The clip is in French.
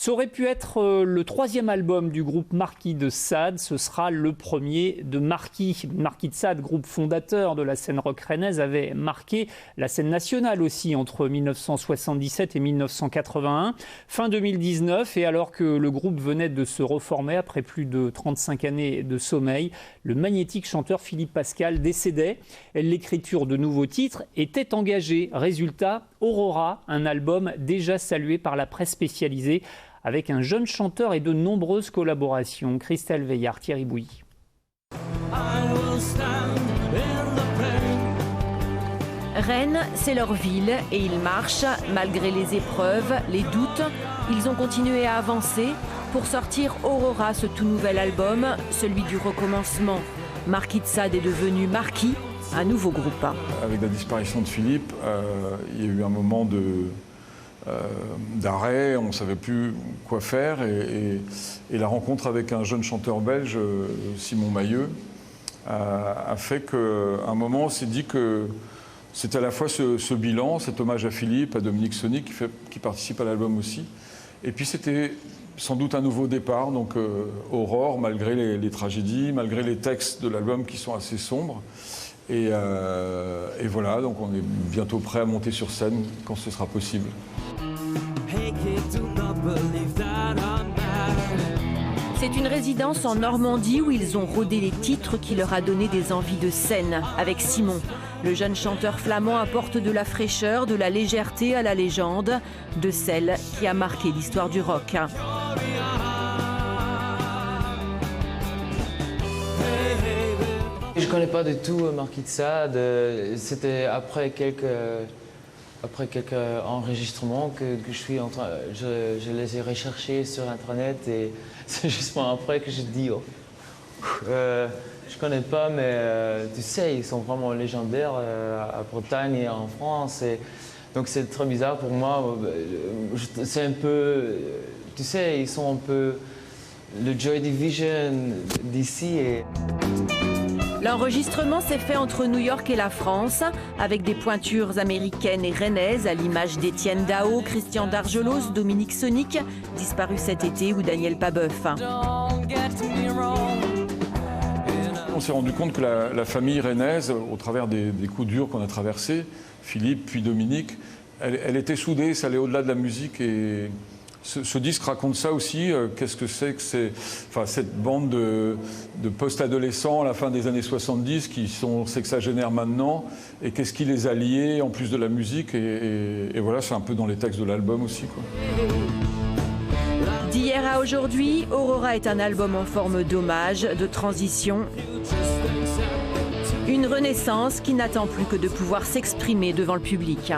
Ça aurait pu être le troisième album du groupe Marquis de Sade. Ce sera le premier de Marquis. Marquis de Sade, groupe fondateur de la scène rock rennaise, avait marqué la scène nationale aussi entre 1977 et 1981. Fin 2019, et alors que le groupe venait de se reformer après plus de 35 années de sommeil, le magnétique chanteur Philippe Pascal décédait. L'écriture de nouveaux titres était engagée. Résultat, Aurora, un album déjà salué par la presse spécialisée, avec un jeune chanteur et de nombreuses collaborations. Christelle Veillard, Thierry Bouilly. Rennes, c'est leur ville et ils marchent malgré les épreuves, les doutes. Ils ont continué à avancer pour sortir Aurora, ce tout nouvel album, celui du recommencement. Marquis de Sade est devenu Marquis, un nouveau groupe. Avec la disparition de Philippe, il y a eu un moment d'arrêt, on ne savait plus quoi faire, et la rencontre avec un jeune chanteur belge, Simon Mailleux, a fait qu'à un moment on s'est dit que c'était à la fois ce bilan, cet hommage à Philippe, à Dominique Sony qui participe à l'album aussi, et puis c'était sans doute un nouveau départ, donc Aurore, malgré les tragédies, malgré les textes de l'album qui sont assez sombres. Et voilà, donc on est bientôt prêt à monter sur scène quand ce sera possible. C'est une résidence en Normandie où ils ont rodé les titres qui leur a donné des envies de scène. Avec Simon, le jeune chanteur flamand apporte de la fraîcheur, de la légèreté à la légende, de celle qui a marqué l'histoire du rock. Je ne connais pas du tout Marquis de Sade. C'était après quelques enregistrements que je les ai recherchés sur Internet, et c'est justement après que je dis oh, je ne connais pas, mais tu sais, ils sont vraiment légendaires à Bretagne et en France. Et donc c'est très bizarre pour moi. C'est un peu, tu sais, ils sont un peu le Joy Division d'ici. L'enregistrement s'est fait entre New York et la France, avec des pointures américaines et rennaises, à l'image d'Étienne Dao, Christian Dargelos, Dominique Sony, disparu cet été, ou Daniel Pabeuf. On s'est rendu compte que la famille rennaise, au travers des coups durs qu'on a traversés, Philippe puis Dominique, elle était soudée, ça allait au-delà de la musique. Et ce disque raconte ça aussi. Qu'est-ce que c'est que cette bande de post-adolescents à la fin des années 70 qui sont sexagénaires maintenant, et qu'est-ce qui les a liés en plus de la musique, et voilà, c'est un peu dans les textes de l'album aussi, quoi. D'hier à aujourd'hui, Aurora est un album en forme d'hommage, de transition. Une renaissance qui n'attend plus que de pouvoir s'exprimer devant le public.